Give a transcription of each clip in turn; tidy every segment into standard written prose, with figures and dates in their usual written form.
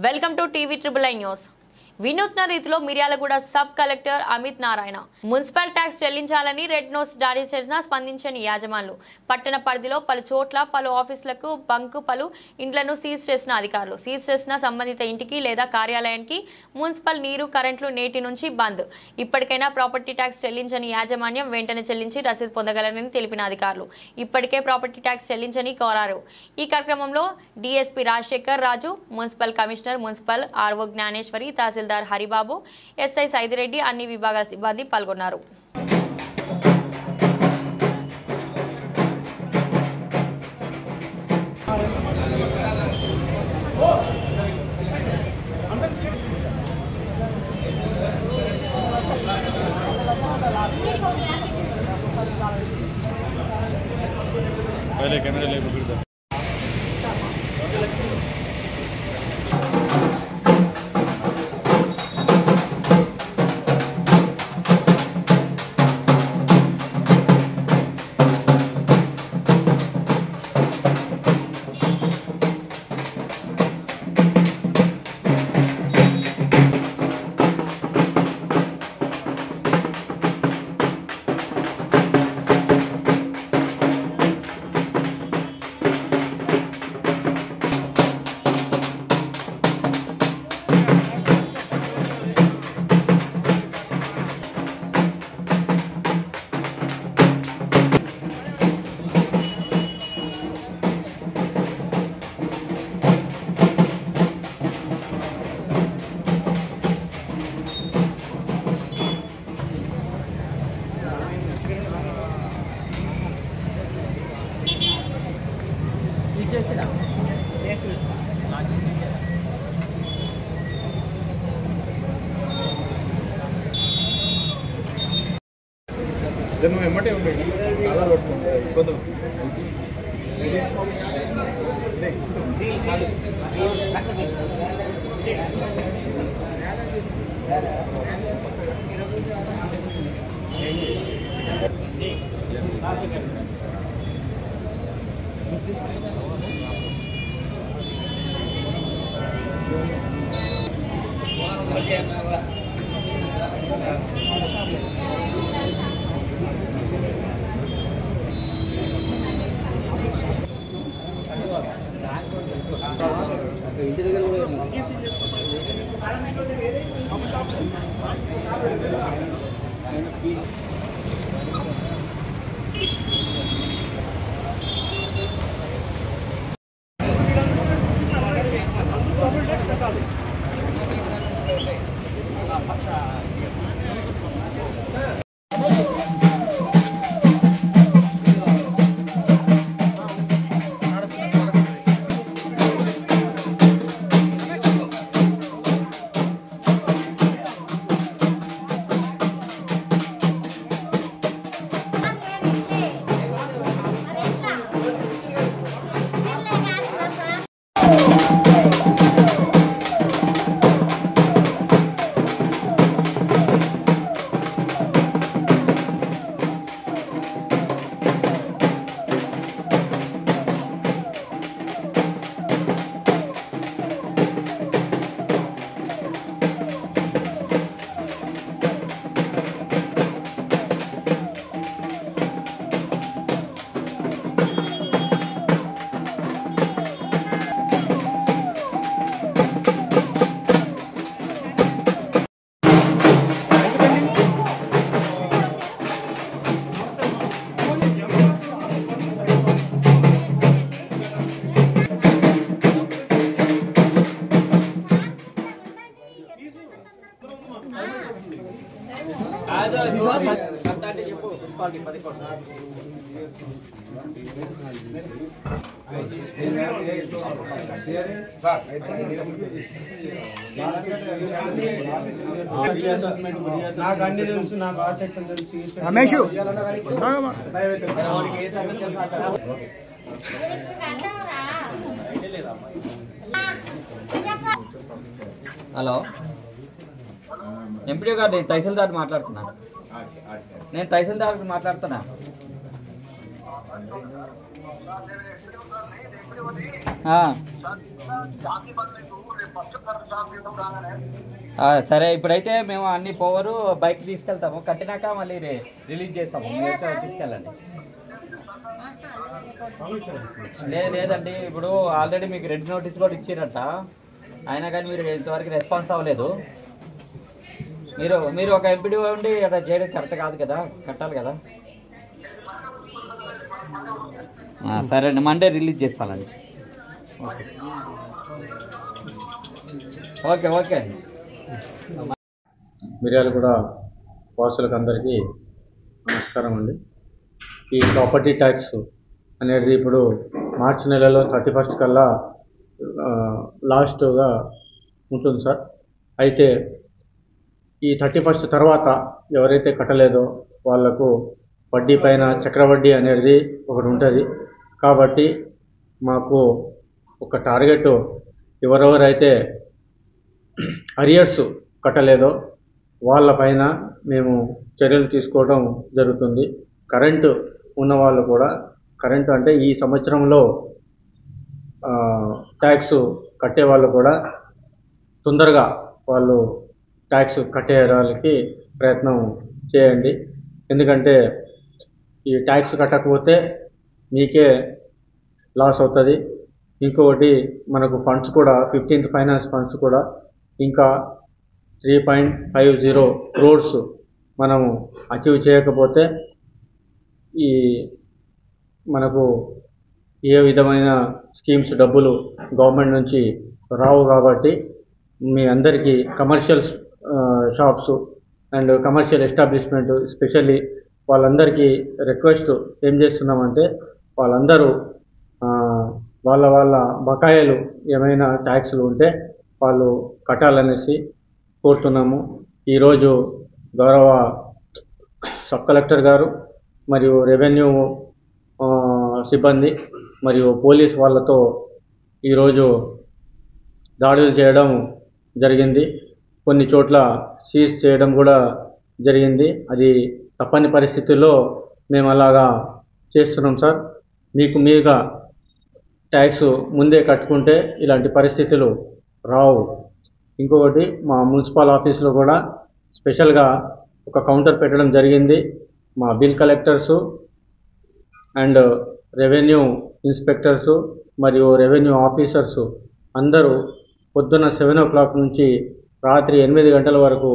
Welcome to TV triple I news. వినూత్న రీతిలో Miryalaguda sub collector Amit Narayana municipal tax చెల్లించాలని red notes జారీ చేసినా స్పందించని యాజమాన్లు, పట్టణ పరిధిలో పలు చోట్ల పలు ఆఫీసులకు బంకు పలు ఇండ్లను సీజ్ చేసిన అధికారులు, సీజ్ చేసిన సంబంధిత ఇంటికి లేదా కార్యాలయానికి మున్సిపల్ నీరు కరెంట్లు నేటి నుంచి బంద్. ఇప్పటికైనా ప్రాపర్టీ ట్యాక్స్ చెల్లించని యాజమాన్యం వెంటనే చెల్లించి రసీదు పొందగలరని తెలిపిన అధికారులు ఇప్పటికే ప్రాపర్టీ ట్యాక్స్ చెల్లించని కోరారు. ఈ కార్యక్రమంలో DSP Rajasekhar Raju, municipal commissioner, municipal RO Gnaneshwari, తహసీల్దార్ హరిబాబు, ఎస్ఐ సైదిరెడ్డి, అన్ని విభాగాల సిబ్బంది పాల్గొన్నారు. నువ్వు ఎమ్మటే ఉంటాయి చాలా పట్టుకుంటా ఇంటి దగ్గర కూడా నాకు అన్ని తెలుసు, నాకు ఆసక్తి తెలుసు. రమేష్ హలో, ఎంపీడీ గారు, నేను తహసీల్దార్ మాట్లాడుతున్నాను. నేను తహసీల్దార్ మాట్లాడుతున్నా. సరే, ఇప్పుడైతే మేము అన్ని పవర్ బైక్ తీసుకెళ్తాము, కట్టినాక మళ్ళీ రిలీజ్ చేస్తాము, మీరు తీసుకెళ్ళండి. లేదండి, ఇప్పుడు ఆల్రెడీ మీకు రెడ్ నోటీస్ కూడా ఇచ్చిరట, అయినా కానీ మీరు ఇంతవరకు రెస్పాన్స్ అవ్వలేదు. మీరు ఒక ఎంపీడీ ఉండి అట్లా చేయడం కరెక్ట్ కాదు కదా, కట్టాలి కదా. సరే అండి, మండే రిలీజ్ చేస్తానండి. Okay okay. మిర్యాలగూడ వాసులకు అందరికీ నమస్కారం అండి. ఈ ప్రాపర్టీ ట్యాక్స్ అనేది ఇప్పుడు మార్చి నెలలో 31 కల్లా లాస్ట్గా ఉంటుంది సార్. అయితే ఈ 31 తర్వాత ఎవరైతే కట్టలేదో వాళ్లకు వడ్డీ పైన చక్రవడ్డీ అనేది ఒకటి ఉంటుంది. కాబట్టి మాకు ఒక టార్గెట్, ఎవరెవరైతే అరియర్స్ కట్టలేదో వాళ్ళపైన మేము చర్యలు తీసుకోవడం జరుగుతుంది. కరెంటు ఉన్నవాళ్ళు కూడా, కరెంటు అంటే ఈ సంవత్సరంలో ట్యాక్స్ కట్టేవాళ్ళు కూడా తొందరగా వాళ్ళు ట్యాక్స్ కట్టేయడానికి ప్రయత్నం చేయండి. ఎందుకంటే ఈ ట్యాక్స్ కట్టకపోతే మీకే లాస్ అవుతుంది. ఇంకొకటి మనకు ఫండ్స్ కూడా 15th ఫైనాన్స్ ఫండ్స్ కూడా ఇంకా 3.50 crores మనము అచీవ్ చేయకపోతే ఈ మనకు ఏ విధమైన స్కీమ్స్ డబ్బులు గవర్నమెంట్ నుంచి రావు. కాబట్టి మీ అందరికీ commercial shops and commercial establishment specially వాళ్ళందరికీ రిక్వెస్ట్ ఏం చేస్తున్నామంటే, వాళ్ళందరూ వాళ్ళ బకాయిలు ఏమైనా ట్యాక్స్లు ఉంటే వాళ్ళు కట్టాలనేసి కోరుతున్నాము. ఈరోజు గౌరవ సబ్ కలెక్టర్ గారు మరియు రెవెన్యూ సిబ్బంది మరియు పోలీస్ వాళ్ళతో ఈరోజు దాడులు చేయడం జరిగింది. కొన్ని చోట్ల సీజ్ చేయడం కూడా జరిగింది. అది తప్పని పరిస్థితుల్లో మేము అలాగా చేస్తున్నాం సార్. మీగా ట్యాక్స్ ముందే కట్టుకుంటే ఇలాంటి పరిస్థితులు రావు. ఇంకొకటి, మా మున్సిపల్ ఆఫీస్లో కూడా స్పెషల్గా ఒక కౌంటర్ పెట్టడం జరిగింది. మా bill collectors and revenue inspectors మరియు రెవెన్యూ ఆఫీసర్సు అందరూ పొద్దున్న 7 o'clock నుంచి రాత్రి 8 గంటల వరకు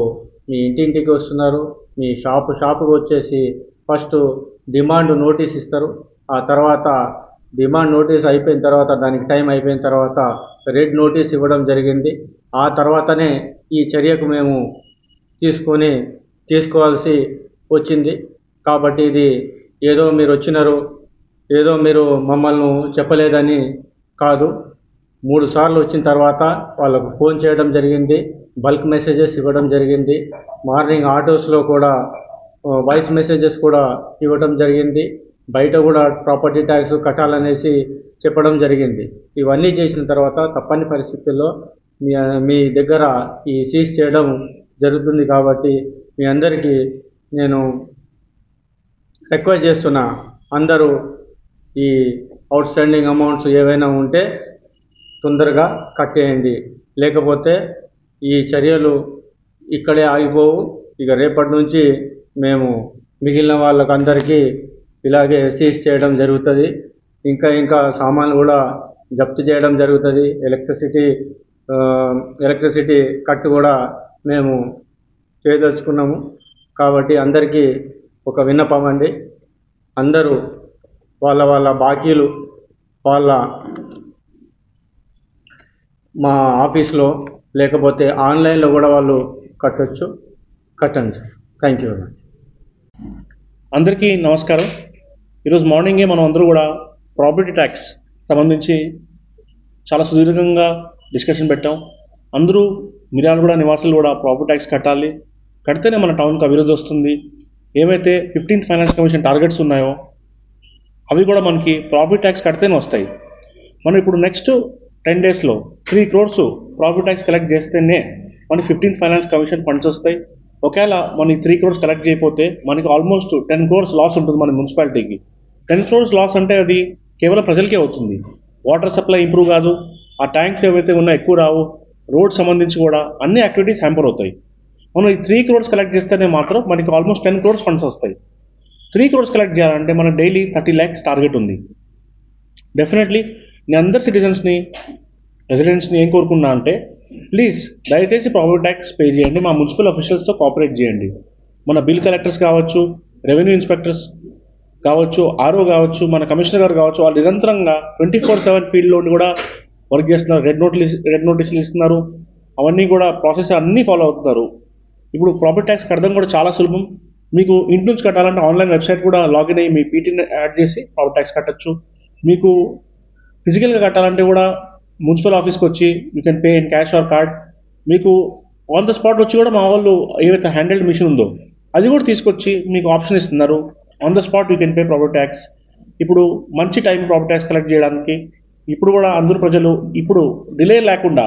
మీ ఇంటింటికి వస్తున్నారు. మీ షాపుకు వచ్చేసి ఫస్ట్ డిమాండ్ నోటీస్ ఇస్తారు. ఆ తర్వాత డిమాండ్ నోటీస్ అయిపోయిన తర్వాత, దానికి టైం అయిపోయిన తర్వాత రెడ్ నోటీస్ ఇవ్వడం జరిగింది. ఆ తర్వాతనే ఈ చర్యకు మేము తీసుకోవాల్సి వచ్చింది. కాబట్టి ఇది ఏదో మీరు వచ్చినారు, ఏదో మీరు మమ్మల్ని చెప్పలేదని కాదు. 3 సార్లు వచ్చిన తర్వాత వాళ్ళకు ఫోన్ చేయడం జరిగింది, బల్క్ మెసేజెస్ ఇవ్వడం జరిగింది, మార్నింగ్ ఆటోస్లో కూడా వాయిస్ మెసేజెస్ కూడా ఇవ్వడం జరిగింది, బయట కూడా ప్రాపర్టీ ట్యాక్స్ కట్టాలనేసి చెప్పడం జరిగింది. ఇవన్నీ చేసిన తర్వాత తప్పని పరిస్థితుల్లో మీ దగ్గర ఈ సీజ్ చేయడం జరుగుతుంది. కాబట్టి మీ అందరికీ నేను రిక్వెస్ట్ చేస్తున్నా, అందరూ ఈ అవుట్ స్టాండింగ్ అమౌంట్స్ ఏవైనా ఉంటే తొందరగా కట్టేయండి. లేకపోతే ఈ చర్యలు ఇక్కడే ఆగిపోవు. ఇక రేపటి నుంచి మేము మిగిలిన వాళ్ళకందరికీ ఇలాగే సీజ్ చేయడం జరుగుతుంది. ఇంకా సామాన్లు కూడా జప్తు చేయడం జరుగుతుంది. ఎలక్ట్రిసిటీ కట్టు కూడా మేము చేయదలుచుకున్నాము. కాబట్టి అందరికీ ఒక విన్నపం అండి, అందరూ వాళ్ళ బాకీలు మా ఆఫీస్లో లేకపోతే ఆన్లైన్లో కూడా వాళ్ళు కట్టండి. Thank you very much. అందరికీ నమస్కారం. ఈరోజు మార్నింగే మనం అందరూ కూడా ప్రాపర్టీ ట్యాక్స్ సంబంధించి చాలా సుదీర్ఘంగా డిస్కషన్ పెట్టాం. అందరూ మిర్యాలగూడ నివాసులు కూడా ప్రాపర్టీ ట్యాక్స్ కట్టాలి, కడితేనే మన టౌన్కి అభివృద్ధి వస్తుంది. ఏవైతే 15th ఫైనాన్స్ కమిషన్ టార్గెట్స్ ఉన్నాయో అవి కూడా మనకి ప్రాపర్టీ ట్యాక్స్ కడితేనే వస్తాయి. మనం ఇప్పుడు next 10 daysలో 3 crores property tax collect చేస్తేనే మనకి 15th ఫైనాన్స్ కమిషన్ ఫండ్స్ వస్తాయి. ఒకవేళ మనకి 3 crores కలెక్ట్ చేయకపోతే మనకి ఆల్మోస్ట్ 10 crores లాస్ ఉంటుంది మన మున్సిపాలిటీకి. 10 crores లాస్ అంటే అది కేవలం ప్రజలకే అవుతుంది. వాటర్ సప్లై ఇంప్రూవ్ కాదు, ఆ ట్యాంక్స్ ఏవైతే ఉన్నా ఎక్కువ రావు, రోడ్ సంబంధించి కూడా అన్ని యాక్టివిటీస్ హ్యాంపర్ అవుతాయి. మనం ఈ 3 crores కలెక్ట్ చేస్తేనే మాత్రం మనకి ఆల్మోస్ట్ 10 crores ఫండ్స్ వస్తాయి. 3 crores కలెక్ట్ చేయాలంటే మన డైలీ 30 lakhs టార్గెట్ ఉంది. డెఫినెట్లీ నేను అందరు సిటిజన్స్ని రెసిడెంట్స్ని ఏం కోరుకున్నా అంటే ప్లీజ్ దయచేసి ప్రాపర్టీ ట్యాక్స్ పే చేయండి, మా మున్సిపల్ అఫీషియల్స్తో కోఆపరేట్ చేయండి. మన బిల్ కలెక్టర్స్ కావచ్చు, రెవెన్యూ ఇన్స్పెక్టర్స్ కావచ్చు, ఆర్ఓ కావచ్చు, మన కమిషనర్ గారు కావచ్చు, వాళ్ళు నిరంతరంగా 24/7 ఫీల్డ్లో కూడా వర్క్ చేస్తున్నారు. రెడ్ నోటీసులు ఇస్తున్నారు. అవన్నీ కూడా ప్రాసెస్ అన్నీ ఫాలో అవుతున్నారు. ఇప్పుడు ప్రాపర్టీ ట్యాక్స్ కట్టడం కూడా చాలా సులభం. మీకు ఇంటి నుంచి కట్టాలంటే ఆన్లైన్ వెబ్సైట్ కూడా లాగిన్ అయ్యి మీ పీటీని యాడ్ చేసి ప్రాపర్టీ ట్యాక్స్ కట్టచ్చు. మీకు ఫిజికల్గా కట్టాలంటే కూడా మున్సిపల్ ఆఫీస్కి వచ్చి you can pay in cash or card. మీకు ఆన్ ద స్పాట్ వచ్చి కూడా మా వాళ్ళు ఏవైతే హ్యాండిల్డ్ మిషన్ ఉందో అది కూడా తీసుకొచ్చి మీకు ఆప్షన్ ఇస్తున్నారు. On the spot you can pay property tax. ఇప్పుడు మంచి టైం ప్రాపర్టీ ట్యాక్స్ కలెక్ట్ చేయడానికి. ఇప్పుడు కూడా అందరూ ప్రజలు ఇప్పుడు డిలే లేకుండా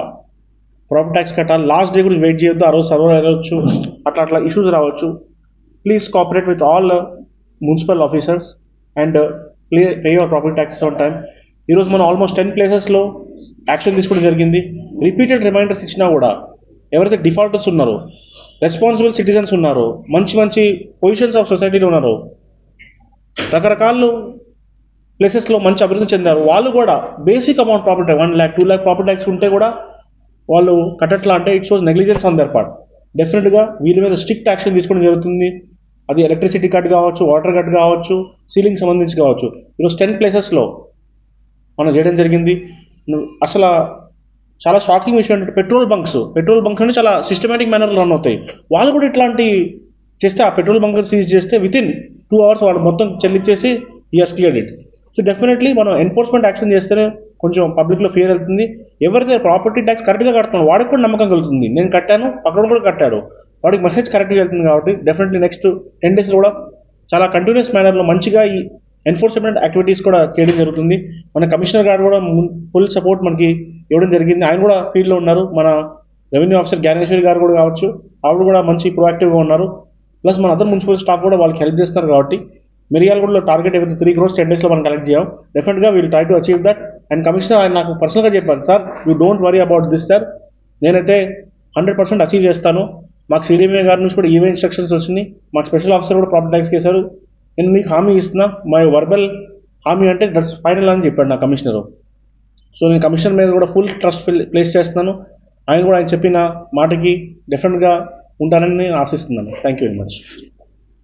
ప్రాపర్టీ ట్యాక్స్ కట్టాలి. లాస్ట్ డే గురించి వెయిట్ చేయొద్దు. ఆ రోజు సర్వర్ అవ్వచ్చు, అట్లా ఇష్యూస్ రావచ్చు. Please cooperate with all municipal officers and pay your property taxes on time. ఈరోజు మనం ఆల్మోస్ట్ 10 ప్లేసెస్లో యాక్షన్ తీసుకోవడం జరిగింది. రిపీటెడ్ రిమైండర్స్ ఇచ్చినా కూడా ఎవరైతే డిఫాల్టర్స్ ఉన్నారో, రెస్పాన్సిబుల్ సిటిజన్స్ ఉన్నారో, మంచి మంచి పొజిషన్స్ ఆఫ్ సొసైటీలో ఉన్నారో, రకరకాల ప్లేసెస్లో మంచి అభివృద్ధి చెందారు, వాళ్ళు కూడా basic amount property 1 lakh 2 lakh property tax ఉంటే కూడా వాళ్ళు కట్టట్లా అంటే it shows negligence on their part. డెఫినెట్గా వీళ్ళ మీద స్ట్రిక్ట్ యాక్షన్ తీసుకోవడం జరుగుతుంది. అది ఎలక్ట్రిసిటీ కట్ కావచ్చు, వాటర్ కట్ కావచ్చు, సీలింగ్ సంబంధించి కావచ్చు. ఈరోజు 10 ప్లేసెస్లో మనం చేయడం జరిగింది. అసలు చాలా షాకింగ్ విషయం ఏంటంటే పెట్రోల్ బంక్స్ అంటే చాలా సిస్టమేటిక్ మేనర్లో రన్ అవుతాయి. వాళ్ళు కూడా ఇట్లాంటి చేస్తే ఆ పెట్రోల్ బంక్ సీజ్ చేస్తే వితిన్ 2 hours వాళ్ళు మొత్తం చెల్లించేసి ఈ has cleared it. So definitely మనం ఎన్ఫోర్స్మెంట్ యాక్షన్ చేస్తేనే కొంచెం పబ్లిక్లో ఫియర్ వెళ్తుంది. ఎవరైతే ప్రాపర్టీ ట్యాక్స్ కరెక్ట్గా కడుతున్నారో వాడికి కూడా నమ్మకం కలుగుతుంది. నేను కట్టాను, పక్కన కూడా కట్టాడు, వాడికి మెసేజ్ కరెక్ట్గా వెళ్తుంది. కాబట్టి డెఫినెట్లీ నెక్స్ట్ 10 days కూడా చాలా కంటిన్యూస్ మేనర్లో మంచిగా ఈ ఎన్ఫోర్స్మెంట్ యాక్టివిటీస్ కూడా చేయడం జరుగుతుంది. మన కమిషనర్ గారు కూడా ఫుల్ సపోర్ట్ మనకి ఇవ్వడం జరిగింది. ఆయన కూడా ఫీల్డ్లో ఉన్నారు. మన రెవెన్యూ ఆఫీసర్ జ్ఞానేశ్వరి గారు కూడా కావచ్చు, ఆవిడ కూడా మంచి ప్రొయాక్టివ్గా ఉన్నారు. ప్లస్ మన అదర్ మున్సిపల్ స్టాఫ్ కూడా వాళ్ళకి హెల్ప్ చేస్తున్నారు. కాబట్టి మిర్యాలగూడలో టార్గెట్ ఏదైతే 3 crores 10 daysలో మనం కలెక్ట్ చేయం. డెఫినెట్గా we'll try to achieve that. And commissioner ఆయన నాకు పర్సనల్గా చెప్పారు, sir you don't worry about this sir, నేనైతే 100% అచీవ్ చేస్తాను. మాకు సిడిఎంఏ గారి నుంచి కూడా ఈవెంట్ ఇన్స్ట్రక్షన్స్ వచ్చినాయి. మాకు స్పెషల్ ఆఫీసర్ కూడా ప్రాపర్టీ ట్యాక్స్ చేశారు. నేను మీకు హామీ ఇస్తున్నా, మై వర్బల్ హామీ అంటే దట్స్ ఫైనల్ అని చెప్పాడు నా కమిషనరు. సో నేను కమిషనర్ మీద కూడా ఫుల్ ట్రస్ట్ ప్లేస్ చేస్తున్నాను. ఆయన కూడా ఆయన చెప్పిన మాటకి డెఫినెట్గా ఉంటానని నేను ఆశిస్తున్నాను. Thank you very much.